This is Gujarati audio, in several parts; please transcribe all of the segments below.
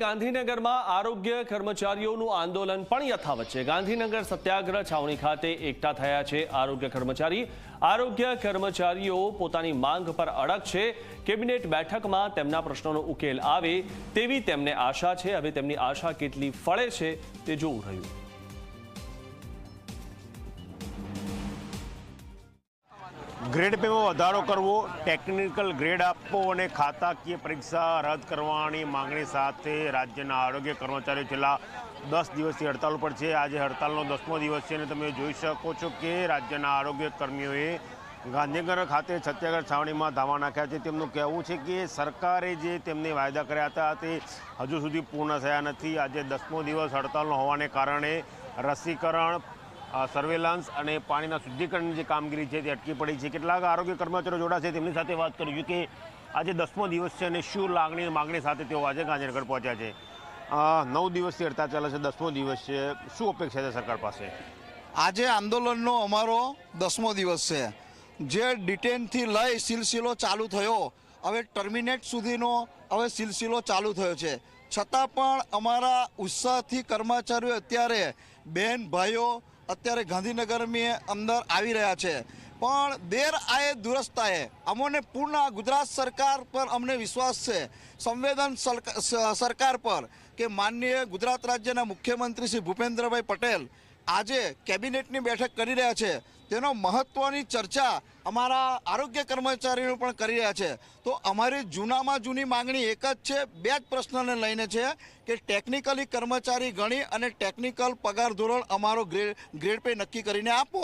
ગાંધીનગરમાં આરોગ્ય કર્મચારીઓનું આંદોલન પણ યથાવત છે। ગાંધીનગર સત્યાગ્રહ છાવણી ખાતે એકઠા થયા છે આરોગ્ય કર્મચારીઓ પોતાની માંગ પર અડગ છે। કેબિનેટ બેઠકમાં તેમના પ્રશ્નોનો ઉકેલ આવે તેવી તેમને આશા છે। હવે તેમની આશા કેટલી ફળે છે તે જોવું રહ્યું। ग्रेड पे વધારો કરવો, ટેકનિકલ ગ્રેડ આપવો અને ખાતાકીય પરીક્ષા રદ કરવાની માંગણી સાથે રાજ્યના આરોગ્ય કર્મચારીઓ છેલ્લા 10 દિવસથી હડતાલ પર છે। આજે હડતાલનો 10મો દિવસ છે અને તમે જોઈ શકો છો કે રાજ્યના આરોગ્ય કર્મીઓએ ગાંધીનગર ખાતે સત્યાગ્રહ છાવણીમાં ધામા નાખ્યા છે। તેમનું કહેવું છે કે સરકારે જે તેમને વાયદા કર્યા હતા તે હજુ સુધી પૂર્ણ થયા નથી। આજે 10મો દિવસ હડતાલનો હોવાને કારણે રસીકરણ, સર્વેલન્સ અને પાણીના શુદ્ધિકરણની જે કામગીરી છે તે અટકી પડી છે। કેટલાક આરોગ્ય કર્મચારીઓ જોડાશે તેમની સાથે વાત કરીશું કે આજે 10મો દિવસ છે અને શું માંગણી સાથે તેઓ આજે ગાંધીનગર પહોંચ્યા છે। 9 દિવસથી હડતાલ ચાલે છે, 10મો દિવસ છે, શું અપેક્ષા છે સરકાર પાસે? આજે આંદોલનનો અમારો 10મો દિવસ છે। જે ડિટેનથી લઈ સિલસિલો ચાલુ થયો, હવે ટર્મિનેટ સુધીનો હવે સિલસિલો ચાલુ થયો છે, છતાં પણ અમારા ઉત્સાહથી કર્મચારીઓ અત્યારે બહેન ભાઈઓ અત્યારે ગાંધીનગરની અંદર આવી રહ્યા છે। પણ દેર આયે દુરસ્ત આયે અમોને પૂર્ણ ગુજરાત સરકાર પર અમને વિશ્વાસ છે, સંવેદન સરકાર પર કે માનનીય ગુજરાત રાજ્યના મુખ્યમંત્રી શ્રી ભૂપેન્દ્રભાઈ પટેલ આજે કેબિનેટની બેઠક કરી રહ્યા છે। તેનો મહત્વની ચર્ચા અમારા આરોગ્ય કર્મચારીઓ પણ કરી રહ્યા છે। તો અમારી જૂનામાં જૂની માંગણી એક જ છે, બે જ પ્રશ્નને લઈને છે કે ટેકનિકલી કર્મચારી ગણી અને ટેકનિકલ પગાર ધોરણ અમારો ગ્રેડ પે નક્કી કરીને આપો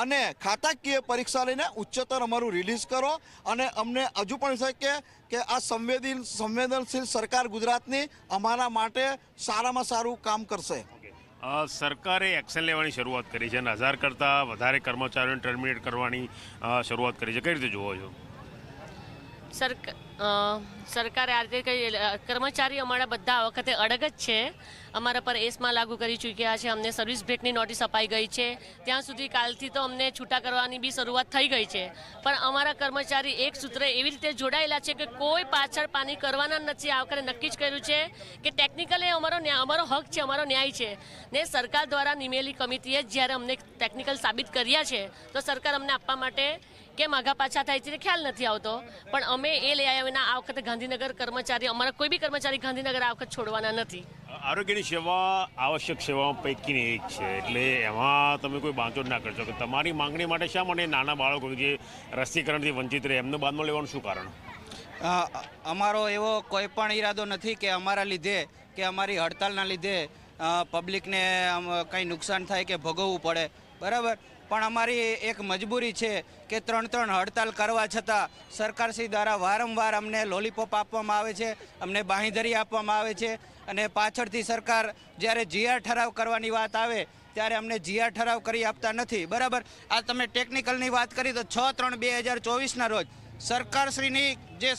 અને ખાતાકીય પરીક્ષા લઈને ઉચ્ચતર અમારું રિલીઝ કરો અને અમને હજુ પણ છે કે આ સંવેદનશીલ સરકાર ગુજરાતની અમારા માટે સારામાં સારું કામ કરશે। સરકારે એક્શન લેવાની શરૂઆત કરી છે અને 1000 કરતાં વધારે કર્મચારીઓને ટર્મિનેટ કરવાની શરૂઆત કરી છે, કઈ રીતે જોવો છો? સરકારે આ રીતે કઈ કર્મચારી અમારા બધા આ વખતે અડગ જ છે। અમારા પર એસમાં લાગુ કરી ચૂક્યા છે, અમને સર્વિસ બ્રેકની નોટિસ અપાઈ ગઈ છે, ત્યાં સુધી કાલથી તો અમને છૂટા કરવાની બી શરૂઆત થઈ ગઈ છે। પણ અમારા કર્મચારી એક સૂત્રે એવી રીતે જોડાયેલા છે કે કોઈ પાછળ પાની કરવાના નથી। આ વખતે નક્કી જ કર્યું છે કે ટેકનિકલ એ અમારો હક છે, અમારો ન્યાય છે ને સરકાર દ્વારા નિમેલી કમિટીએ જ્યારે અમને ટેકનિકલ સાબિત કર્યા છે તો સરકાર અમને આપવા માટે કેમ આગા પાછા થાય છે ખ્યાલ નથી આવતો। પણ અમે એ લઈ આવ્યા વિના આ વખતે ગાંધીનગર કર્મચારી, અમારા કોઈ બી કર્મચારી ગાંધીનગર આ વખત છોડવાના નથી। આરોગ્યની સેવા આવશ્યક સેવાઓ પૈકીની એક છે, એટલે એમાં તમે કોઈ બાંધછોડ ના કરશો કે તમારી માંગણી માટે શા માટે નાના બાળકો જે રસીકરણથી વંચિત રહે એમને બાદમાં લેવાનું શું કારણ? અમારો એવો કોઈ પણ ઈરાદો નથી કે અમારા લીધે કે અમારી હડતાલના લીધે પબ્લિકને કંઈ નુકસાન થાય કે ભોગવવું પડે, બરાબર। પણ અમારી એક મજબૂરી છે કે 3 હડતાલ કરવા છતાં સરકારશ્રી દ્વારા વારંવાર અમને લોલીપોપ આપવામાં આવે છે, અમને બાંહેધરી આપવામાં આવે છે અને પાછળથી સરકાર જ્યારે જીઆર ઠરાવ કરવાની વાત આવે ત્યારે અમને જીઆર ઠરાવ કરી આપતા નથી, બરાબર। આ તમે ટેકનિકલની વાત કરી તો 6/3/2024ના રોજ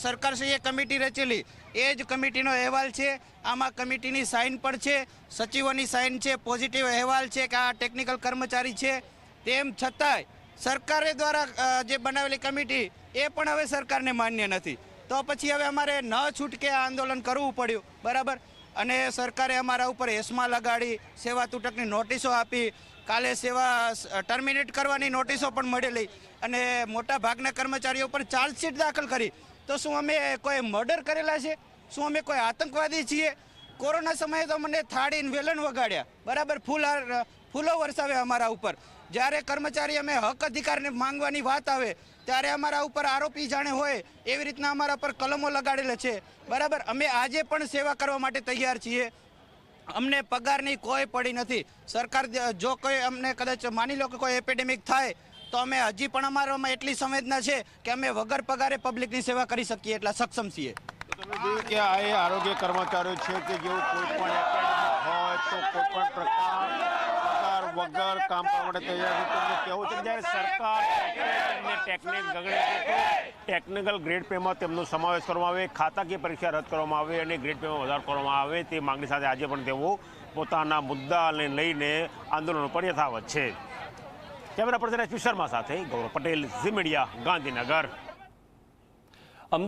સરકારશ્રીએ કમિટી રચેલી એ જ કમિટીનો અહેવાલ છે, આમાં કમિટીની સાઇન પણ છે, સચિવોની સાઇન છે, પોઝિટિવ અહેવાલ છે કે આ ટેકનિકલ કર્મચારી છે। તેમ છતાંય સરકારે દ્વારા જે બનાવેલી કમિટી એ પણ હવે સરકારને માન્ય નથી, તો પછી હવે અમારે ન છૂટકે આ આંદોલન કરવું પડ્યું, બરાબર। અને સરકારે અમારા ઉપર એસમાં લગાડી સેવા તૂટકની નોટિસો આપી, કાલે સેવા ટર્મિનેટ કરવાની નોટિસો પણ મળેલી અને મોટા ભાગના કર્મચારીઓ પર ચાર્જશીટ દાખલ કરી। તો શું અમે કોઈ મર્ડર કરેલા છે? શું અમે કોઈ આતંકવાદી છીએ? કોરોના સમયે તો મને થાળીને વેલણ વગાડ્યા, બરાબર, ફૂલો વરસાવ્યા અમારા ઉપર। જ્યારે કર્મચારી અમે હક અધિકારને માંગવાની વાત આવે ત્યારે અમારા ઉપર આરોપી જાણે હોય એવી રીતના અમારા પર કલમો લગાડેલા છે, બરાબર। અમે આજે પણ સેવા કરવા માટે તૈયાર છીએ, અમને પગારની કોઈ પડી નથી। સરકાર જો કોઈ અમને કદાચ માની લો કે કોઈ એપિડેમિક થાય તો અમે હજી પણ અમારામાં એટલી સંવેદના છે કે અમે વગર પગારે પબ્લિકની સેવા કરી શકીએ એટલા સક્ષમ છીએ। તમે જોયું કે આ એ આરોગ્ય કર્મચારીઓ છે કે જેઓ કોઈ પણ એપિડેમિક હોય તો કોઈ પણ પ્રકાર વગર કામ કરવા માટે તૈયાર છે। કેવું છે જ્યારે સરકાર ટેકનિકલ ગ્રેડ પેમાં તેમનો સમાવેશ કરવામાં આવે, ખાતાકીય પરીક્ષા રદ કરવામાં આવે અને ગ્રેડ પેમાં વધારો કરવામાં આવે તે માંગણી સાથે આજે પણ તેઓ પોતાના મુદ્દાને લઈને આંદોલનો પર યથાવત છે। Camera person એચ.પી. શર્મા સાથે ગૌરવ પટેલ, ઝી મીડિયા, ગાંધીનગર।